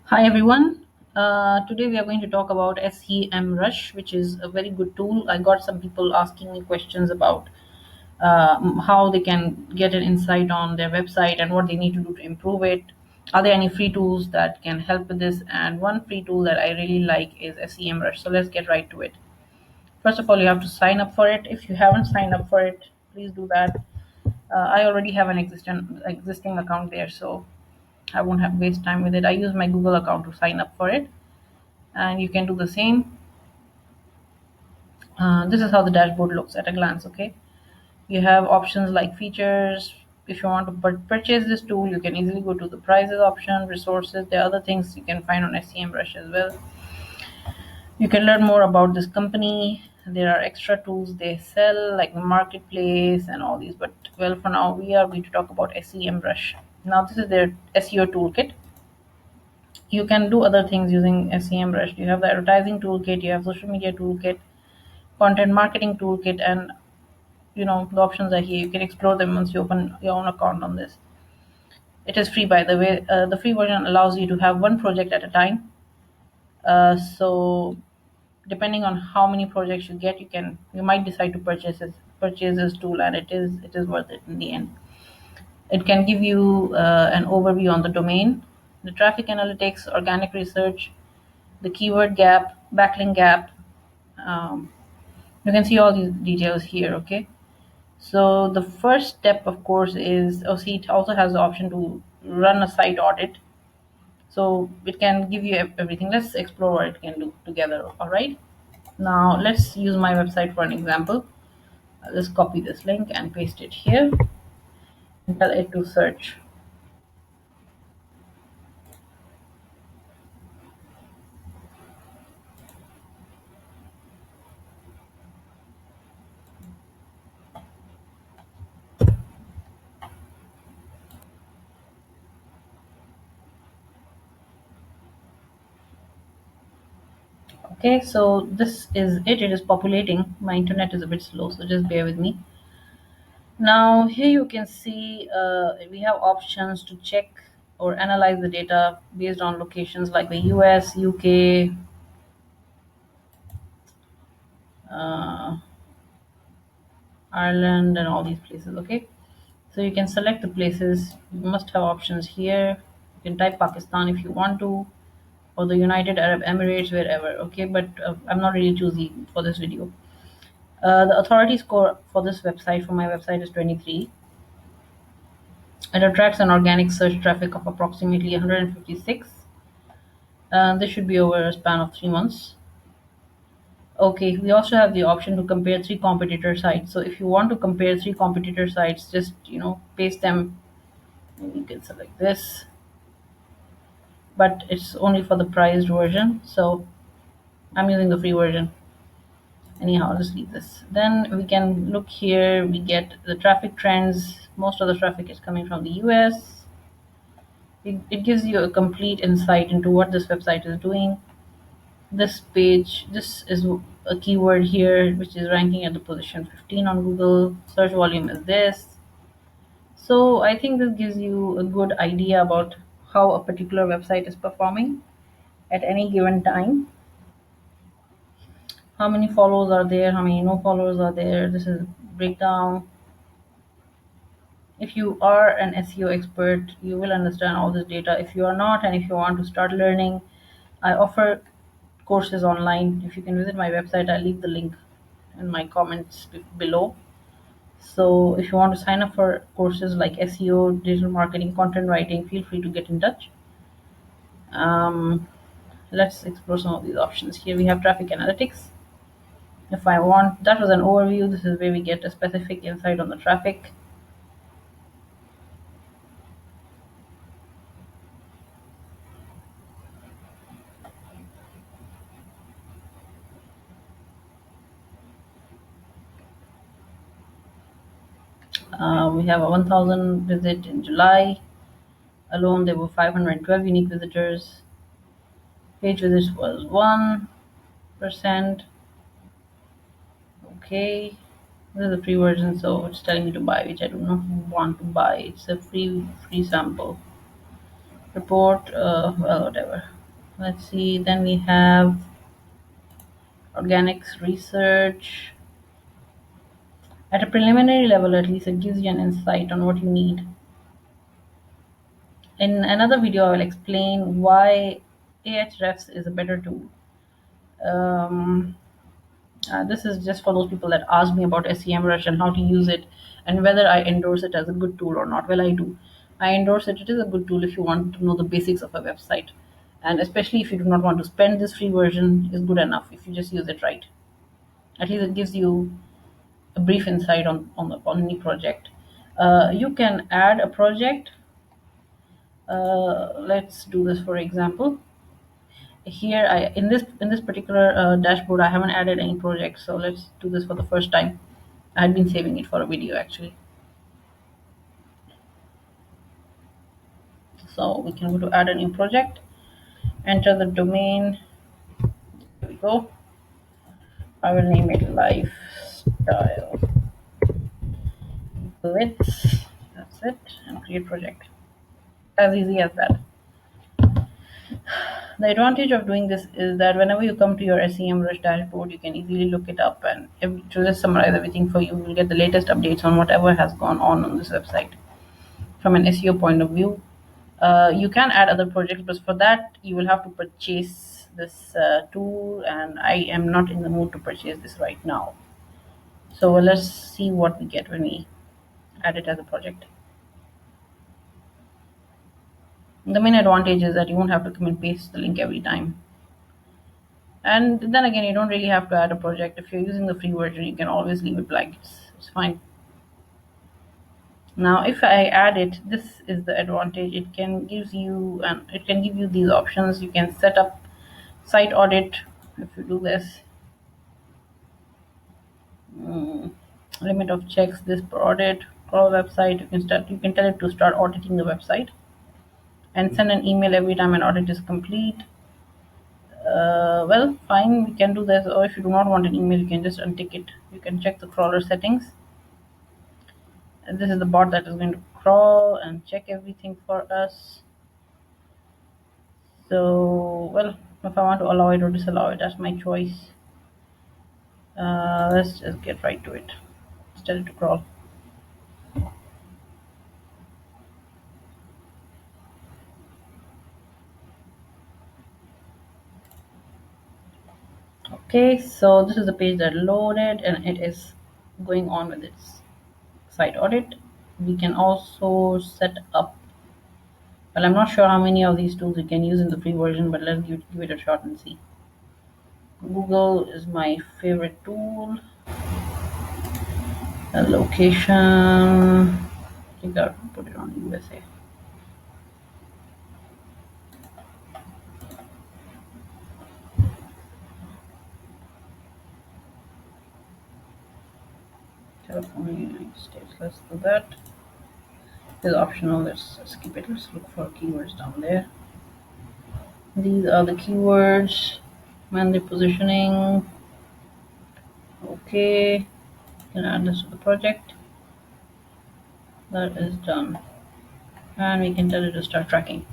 Hi everyone. Today we are going to talk about SEMrush, which is a very good tool. I got some people asking me questions about how they can get an insight on their website and what they need to do to improve it. Are there any free tools that can help with this? And one free tool that I really like is SEMrush. So let's get right to it. First of all, you have to sign up for it. If you haven't signed up for it, please do that. I already have an existing account there, so I won't have waste time with it. I use my Google account to sign up for it, and you can do the same. This is how the dashboard looks at a glance. Okay, you have options like features. If you want to purchase this tool, you can easily go to the prices option, resources. There are other things you can find on SEMrush as well. You can learn more about this company. There are extra tools they sell like the marketplace and all these, but well, for now we are going to talk about SEMrush. Now this is their SEO toolkit. You can do other things using SEMrush. You have the advertising toolkit, you have social media toolkit, content marketing toolkit, and the options are here. You can explore them once you open your own account on this. It is free, by the way. The free version allows you to have one project at a time. So depending on how many projects you get, you might decide to purchase this tool, and it is worth it in the end. It can give you an overview on the domain, the traffic analytics, organic research, the keyword gap, backlink gap. Um, you can see all these details here. Okay, so the first step, of course, is see, it also has the option to run a site audit. So it can give you everything. Let's explore what it can do together. All right. Now let's use my website for an example. I'll just copy this link and paste it here and tell it to search. Okay, so this is it. It is populating. My internet is a bit slow, so just bear with me. Now here you can see we have options to check or analyze the data based on locations like the US, UK, uh, Ireland, and all these places. Okay, so you can select the places. You must have options here. You can type Pakistan if you want to, or the United Arab Emirates, wherever. Okay, but I'm not really choosy for this video. The authority score for this website, for my website, is 23. It attracts an organic search traffic of approximately 156. This should be over a span of 3 months. Okay, we also have the option to compare three competitor sites. So if you want to compare three competitor sites, just paste them. Maybe you can select this, but it's only for the priced version. So I'm using the free version. Anyhow, just leave this. Then we can look here. We get the traffic trends. Most of the traffic is coming from the US. It gives you a complete insight into what this website is doing. This page, this is a keyword here which is ranking at the position 15 on Google. Search volume is this. So I think this gives you a good idea about how a particular website is performing at any given time. How many followers are there, how many no followers are there. This is breakdown. If you are an SEO expert, you will understand all this data. If you are not, and if you want to start learning, I offer courses online. If you can visit my website, I'll leave the link in my comments below. So if you want to sign up for courses like SEO, digital marketing, content writing, feel free to get in touch. Let's explore some of these options. Here we have traffic analytics. If I want, that was an overview. This is where we get a specific insight on the traffic. We have a 1,000 visit in July. Alone, there were 512 unique visitors. Page visits was 1%. Okay. This is a free version, so it's telling me to buy, which I do not want to buy. It's a free sample. Report, well, whatever. Let's see, then we have organics research. At a preliminary level, at least, it gives you an insight on what you need. In another video, I will explain why Ahrefs is a better tool. Um, this is just for those people that ask me about SEMrush and how to use it and whether I endorse it as a good tool or not. Well, I do. I endorse it. It is a good tool if you want to know the basics of a website. And especially if you do not want to spend, this free version is good enough if you just use it right. At least it gives you a brief insight on any project. You can add a project. Let's do this for example. Here I in this particular dashboard I haven't added any projects, so let's do this for the first time. I had been saving it for a video actually. So we can go to add a new project, enter the domain. There we go. I will name it lifestyle glitz. That's it, and create project. As easy as that. The advantage of doing this is that whenever you come to your SEMrush dashboard, you can easily look it up and to just summarize everything for you. You'll get the latest updates on whatever has gone on this website. From an SEO point of view, you can add other projects, but for that you will have to purchase this tool, and I am not in the mood to purchase this right now. So let's see what we get when we add it as a project. The main advantage is that you won't have to come and paste the link every time. And then again, you don't really have to add a project. If you're using the free version, you can always leave it blank. It's fine. Now, if I add it, this is the advantage. It can give you these options. You can set up site audit. If you do this, limit of checks this per audit, crawl website. You can tell it to start auditing the website and send an email every time an audit is complete. Well, fine, we can do this. Or if you do not want an email, you can just untick it. You can check the crawler settings. And this is the bot that is going to crawl and check everything for us. So, well, if I want to allow it or disallow it, that's my choice. Let's just get right to it. Let's tell it to crawl. Okay, so this is the page that loaded and it is going on with its site audit. We can also set up, well, I'm not sure how many of these tools you can use in the free version, but let's give it a shot and see. Google is my favorite tool. A location, I think I'll put it on USA. California, United States. Let's do that. This is optional. Let's skip it. Let's look for keywords down there. These are the keywords. Manly positioning. Okay. You can add this to the project. That is done. And we can tell it to start tracking.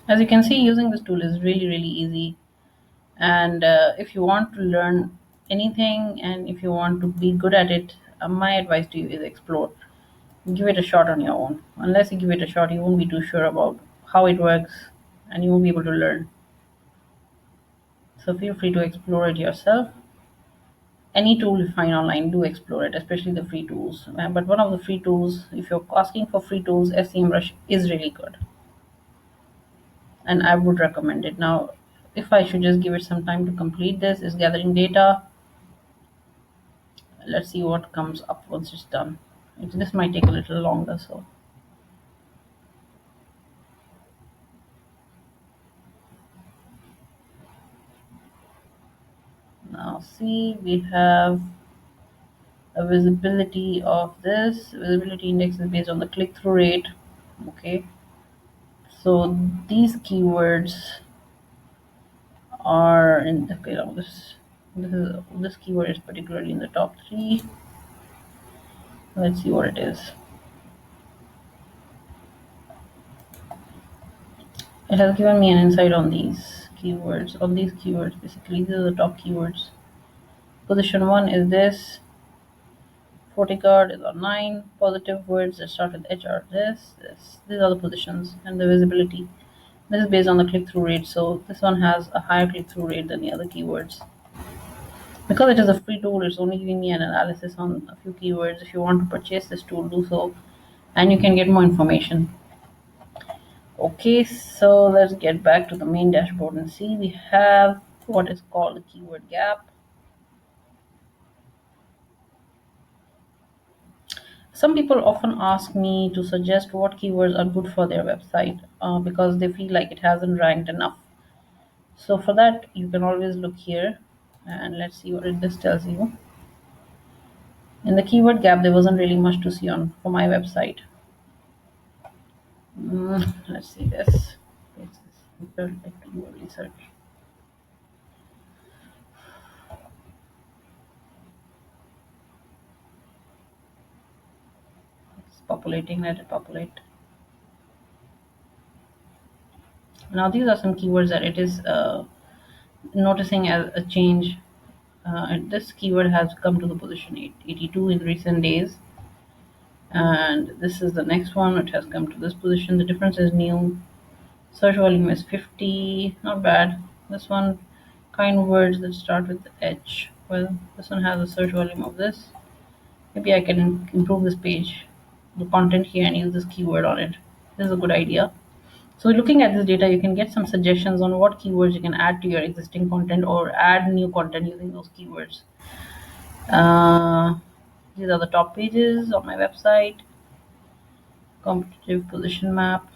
As you can see, using this tool is really, really easy. And if you want to learn anything and if you want to be good at it, my advice to you is explore. Give it a shot on your own. Unless you give it a shot, you won't be too sure about how it works and you won't be able to learn. So feel free to explore it yourself. Any tool you find online, do explore it, especially the free tools. But one of the free tools, if you're asking for free tools, SEMrush is really good. And I would recommend it. Now, if I should just give it some time to complete this, is gathering data. Let's see what comes up once it's done. This might take a little longer, so. Now see, we have a visibility of this. Visibility index is based on the click-through rate. Okay. So these keywords are in, okay, now this This keyword is particularly in the top three. Let's see what it is. It has given me an insight on these keywords. Basically, these are the top keywords. Position one is this. FortiGuard is on 9. Positive words that start with H are this. These are the positions and the visibility. This is based on the click-through rate, so this one has a higher click-through rate than the other keywords. Because it is a free tool, it's only giving me an analysis on a few keywords. If you want to purchase this tool, do so, and you can get more information. Okay, so let's get back to the main dashboard and see. We have what is called a keyword gap. Some people often ask me to suggest what keywords are good for their website because they feel like it hasn't ranked enough. So for that, you can always look here and let's see what this tells you. In the keyword gap, there wasn't really much to see on for my website. Let's see this. It's keyword research. It's populating. Let it populate. Now these are some keywords that it is noticing as a change. And this keyword has come to the position 82 in recent days. And this is the next one. It has come to this position. The difference is new. Search volume is 50. Not bad. This one, kind words that start with H. Well, this one has a search volume of this. Maybe I can improve this page, the content here, and use this keyword on it. This is a good idea. So looking at this data, you can get some suggestions on what keywords you can add to your existing content or add new content using those keywords. These are the top pages of my website. Competitive position map.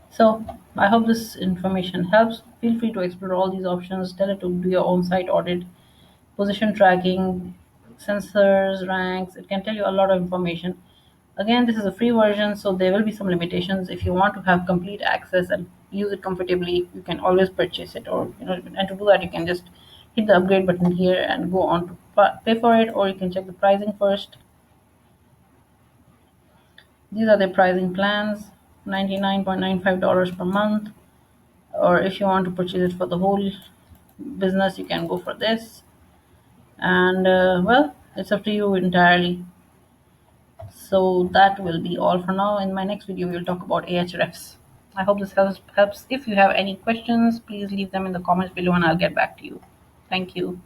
So I hope this information helps. Feel free to explore all these options. Tell it to do your own site audit, position tracking, sensors, ranks. It can tell you a lot of information. Again, this is a free version, so there will be some limitations. If you want to have complete access and use it comfortably, you can always purchase it, or and to do that, you can just hit the upgrade button here and go on to pay for it, or you can check the pricing first. These are the pricing plans, $99.95 per month, or if you want to purchase it for the whole business, you can go for this. And well, it's up to you entirely. So that will be all for now. In my next video, we'll talk about Ahrefs. I hope this helps. If you have any questions, please leave them in the comments below and I'll get back to you. Thank you.